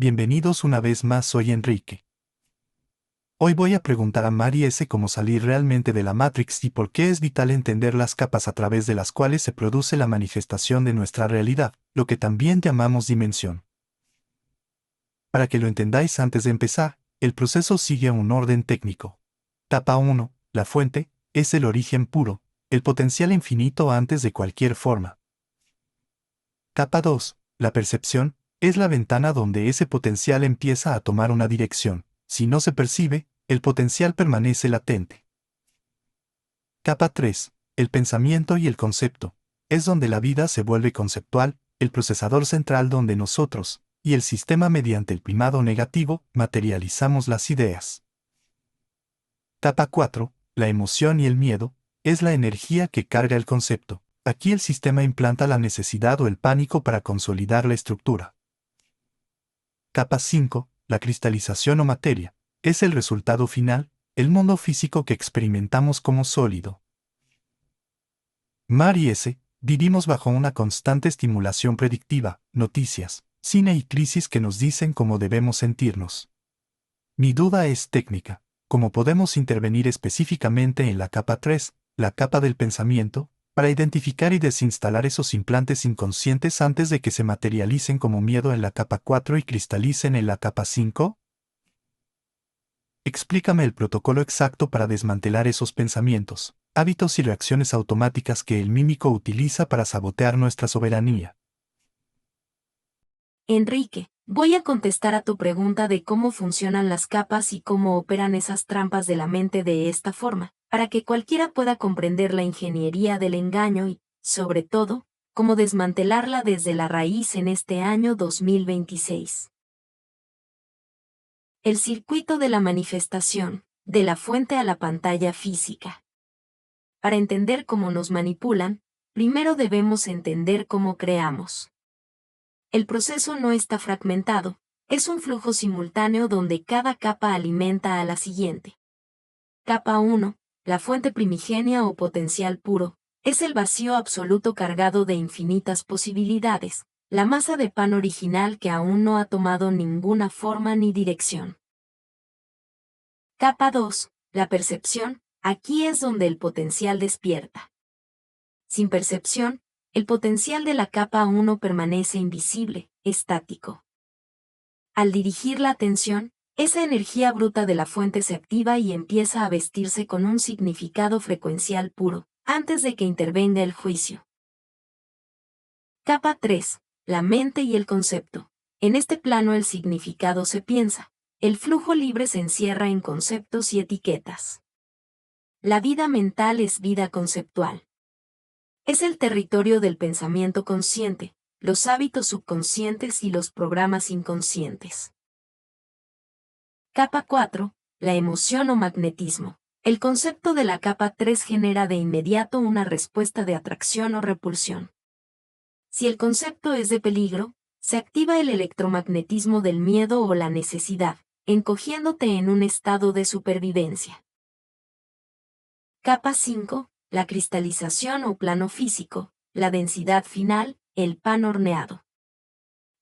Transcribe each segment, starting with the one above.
Bienvenidos una vez más, soy Enrique. Hoy voy a preguntar a Mari S. cómo salir realmente de la Matrix y por qué es vital entender las capas a través de las cuales se produce la manifestación de nuestra realidad, lo que también llamamos dimensión. Para que lo entendáis antes de empezar, el proceso sigue un orden técnico. Capa 1, la fuente, es el origen puro, el potencial infinito antes de cualquier forma. Capa 2, la percepción, es la ventana donde ese potencial empieza a tomar una dirección. Si no se percibe, el potencial permanece latente. Capa 3, el pensamiento y el concepto, es donde la vida se vuelve conceptual, el procesador central donde nosotros, y el sistema mediante el primado negativo, materializamos las ideas. Capa 4, la emoción y el miedo, es la energía que carga el concepto. Aquí el sistema implanta la necesidad o el pánico para consolidar la estructura. Capa 5, la cristalización o materia, es el resultado final, el mundo físico que experimentamos como sólido. Mar y S. vivimos bajo una constante estimulación predictiva, noticias, cine y crisis que nos dicen cómo debemos sentirnos. Mi duda es técnica, ¿cómo podemos intervenir específicamente en la capa 3, la capa del pensamiento, para identificar y desinstalar esos implantes inconscientes antes de que se materialicen como miedo en la capa 4 y cristalicen en la capa 5? Explícame el protocolo exacto para desmantelar esos pensamientos, hábitos y reacciones automáticas que el mímico utiliza para sabotear nuestra soberanía. Enrique, voy a contestar a tu pregunta de cómo funcionan las capas y cómo operan esas trampas de la mente de esta forma, para que cualquiera pueda comprender la ingeniería del engaño y, sobre todo, cómo desmantelarla desde la raíz en este año 2026. El circuito de la manifestación, de la fuente a la pantalla física. Para entender cómo nos manipulan, primero debemos entender cómo creamos. El proceso no está fragmentado, es un flujo simultáneo donde cada capa alimenta a la siguiente. Capa 1, la fuente primigenia o potencial puro, es el vacío absoluto cargado de infinitas posibilidades, la masa de pan original que aún no ha tomado ninguna forma ni dirección. Capa 2, la percepción, aquí es donde el potencial despierta. Sin percepción, el potencial de la capa 1 permanece invisible, estático. Al dirigir la atención, esa energía bruta de la fuente se activa y empieza a vestirse con un significado frecuencial puro, antes de que intervenga el juicio. Capa 3. La mente y el concepto. En este plano el significado se piensa. El flujo libre se encierra en conceptos y etiquetas. La vida mental es vida conceptual. Es el territorio del pensamiento consciente, los hábitos subconscientes y los programas inconscientes. Capa 4. La emoción o magnetismo. El concepto de la capa 3 genera de inmediato una respuesta de atracción o repulsión. Si el concepto es de peligro, se activa el electromagnetismo del miedo o la necesidad, encogiéndote en un estado de supervivencia. Capa 5. La cristalización o plano físico, la densidad final, el pan horneado.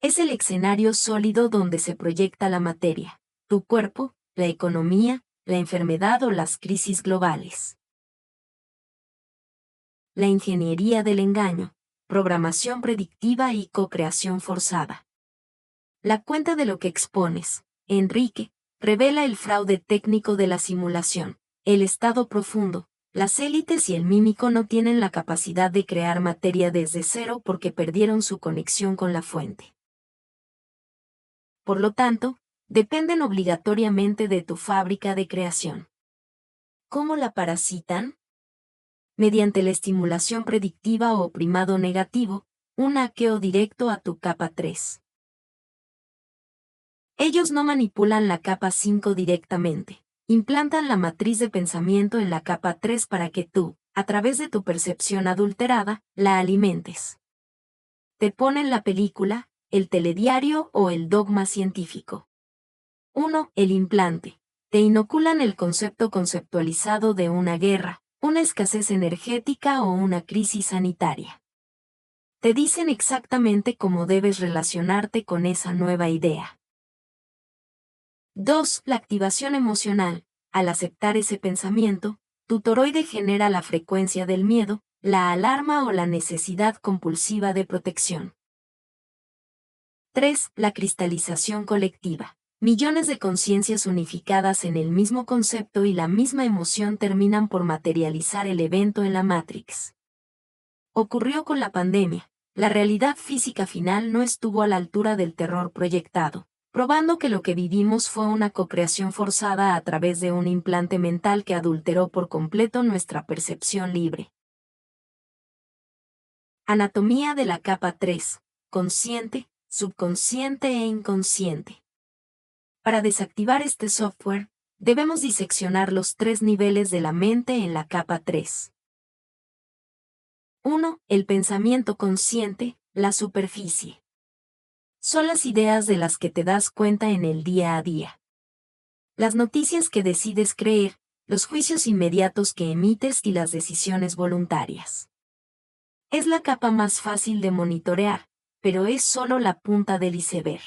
Es el escenario sólido donde se proyecta la materia, tu cuerpo, la economía, la enfermedad o las crisis globales. La ingeniería del engaño, programación predictiva y co-creación forzada. La cuenta de lo que expones, Enrique, revela el fraude técnico de la simulación, el estado profundo. Las élites y el mímico no tienen la capacidad de crear materia desde cero porque perdieron su conexión con la fuente. Por lo tanto, dependen obligatoriamente de tu fábrica de creación. ¿Cómo la parasitan? Mediante la estimulación predictiva o primado negativo, un hackeo directo a tu capa 3. Ellos no manipulan la capa 5 directamente. Implantan la matriz de pensamiento en la capa 3 para que tú, a través de tu percepción adulterada, la alimentes. Te ponen la película, el telediario o el dogma científico. 1. El implante. Te inoculan el concepto conceptualizado de una guerra, una escasez energética o una crisis sanitaria. Te dicen exactamente cómo debes relacionarte con esa nueva idea. 2. La activación emocional. Al aceptar ese pensamiento, tu toroide genera la frecuencia del miedo, la alarma o la necesidad compulsiva de protección. 3. La cristalización colectiva. Millones de conciencias unificadas en el mismo concepto y la misma emoción terminan por materializar el evento en la Matrix. Ocurrió con la pandemia. La realidad física final no estuvo a la altura del terror proyectado, probando que lo que vivimos fue una cocreación forzada a través de un implante mental que adulteró por completo nuestra percepción libre. Anatomía de la capa 3. Consciente, subconsciente e inconsciente. Para desactivar este software, debemos diseccionar los 3 niveles de la mente en la capa 3. 1. El pensamiento consciente, la superficie. Son las ideas de las que te das cuenta en el día a día. Las noticias que decides creer, los juicios inmediatos que emites y las decisiones voluntarias. Es la capa más fácil de monitorear, pero es solo la punta del iceberg.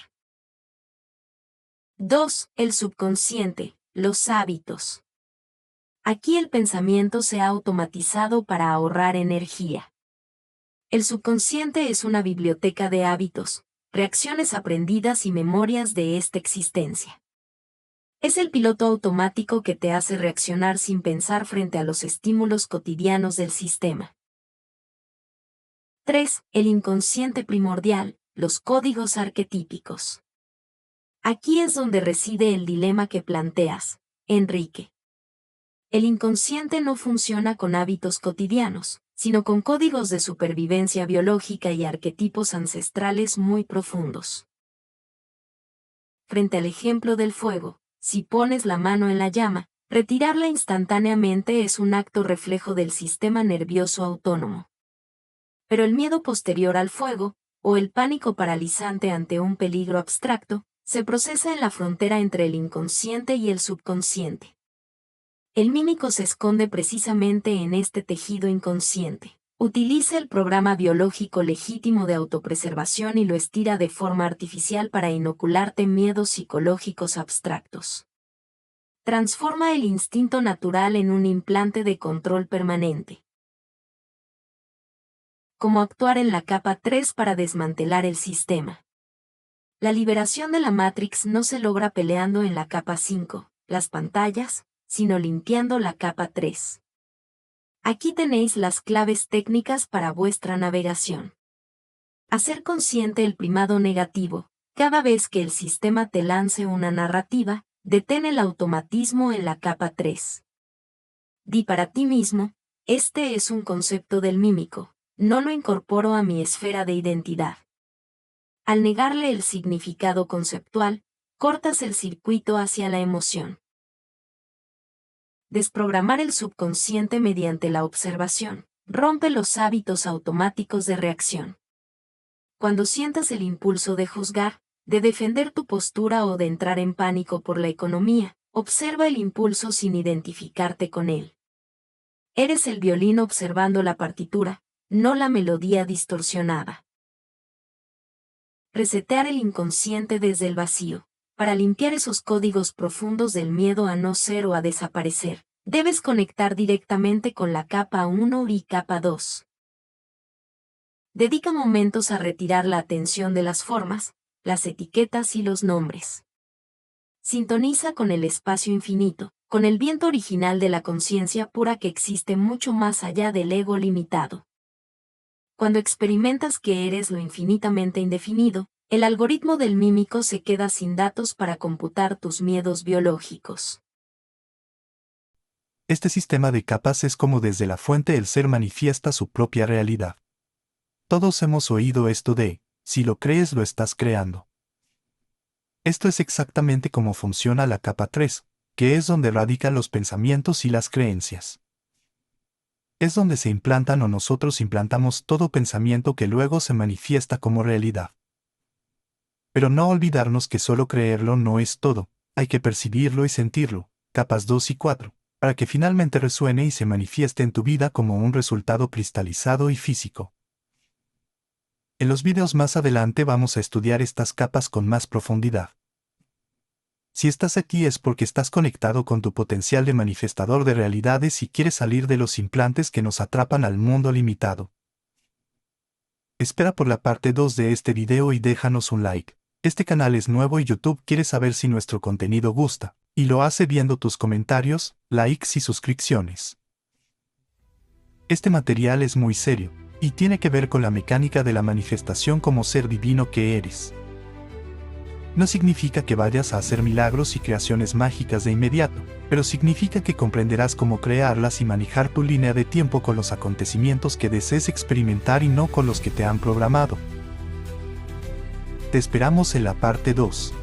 2. El subconsciente, los hábitos. Aquí el pensamiento se ha automatizado para ahorrar energía. El subconsciente es una biblioteca de hábitos, reacciones aprendidas y memorias de esta existencia. Es el piloto automático que te hace reaccionar sin pensar frente a los estímulos cotidianos del sistema. 3. El inconsciente primordial, los códigos arquetípicos. Aquí es donde reside el dilema que planteas, Enrique. El inconsciente no funciona con hábitos cotidianos, sino con códigos de supervivencia biológica y arquetipos ancestrales muy profundos. Frente al ejemplo del fuego, si pones la mano en la llama, retirarla instantáneamente es un acto reflejo del sistema nervioso autónomo. Pero el miedo posterior al fuego, o el pánico paralizante ante un peligro abstracto, se procesa en la frontera entre el inconsciente y el subconsciente. El mímico se esconde precisamente en este tejido inconsciente. Utiliza el programa biológico legítimo de autopreservación y lo estira de forma artificial para inocularte miedos psicológicos abstractos. Transforma el instinto natural en un implante de control permanente. ¿Cómo actuar en la capa 3 para desmantelar el sistema? La liberación de la Matrix no se logra peleando en la capa 5, las pantallas, sino limpiando la capa 3. Aquí tenéis las claves técnicas para vuestra navegación. Hacer consciente el primado negativo. Cada vez que el sistema te lance una narrativa, detén el automatismo en la capa 3. Di para ti mismo, este es un concepto del mímico, no lo incorporo a mi esfera de identidad. Al negarle el significado conceptual, cortas el circuito hacia la emoción. Desprogramar el subconsciente mediante la observación. Rompe los hábitos automáticos de reacción. Cuando sientas el impulso de juzgar, de defender tu postura o de entrar en pánico por la economía, observa el impulso sin identificarte con él. Eres el violín observando la partitura, no la melodía distorsionada. Resetear el inconsciente desde el vacío. Para limpiar esos códigos profundos del miedo a no ser o a desaparecer, debes conectar directamente con la capa 1 y capa 2. Dedica momentos a retirar la atención de las formas, las etiquetas y los nombres. Sintoniza con el espacio infinito, con el viento original de la conciencia pura que existe mucho más allá del ego limitado. Cuando experimentas que eres lo infinitamente indefinido, el algoritmo del mímico se queda sin datos para computar tus miedos biológicos. Este sistema de capas es como desde la fuente el ser manifiesta su propia realidad. Todos hemos oído esto de, si lo crees lo estás creando. Esto es exactamente cómo funciona la capa 3, que es donde radican los pensamientos y las creencias. Es donde se implantan o nosotros implantamos todo pensamiento que luego se manifiesta como realidad. Pero no olvidarnos que solo creerlo no es todo, hay que percibirlo y sentirlo, capas 2 y 4, para que finalmente resuene y se manifieste en tu vida como un resultado cristalizado y físico. En los videos más adelante vamos a estudiar estas capas con más profundidad. Si estás aquí es porque estás conectado con tu potencial de manifestador de realidades y quieres salir de los implantes que nos atrapan al mundo limitado. Espera por la parte 2 de este video y déjanos un like. Este canal es nuevo y YouTube quiere saber si nuestro contenido gusta, y lo hace viendo tus comentarios, likes y suscripciones. Este material es muy serio, y tiene que ver con la mecánica de la manifestación como ser divino que eres. No significa que vayas a hacer milagros y creaciones mágicas de inmediato, pero significa que comprenderás cómo crearlas y manejar tu línea de tiempo con los acontecimientos que desees experimentar y no con los que te han programado. Te esperamos en la parte 2.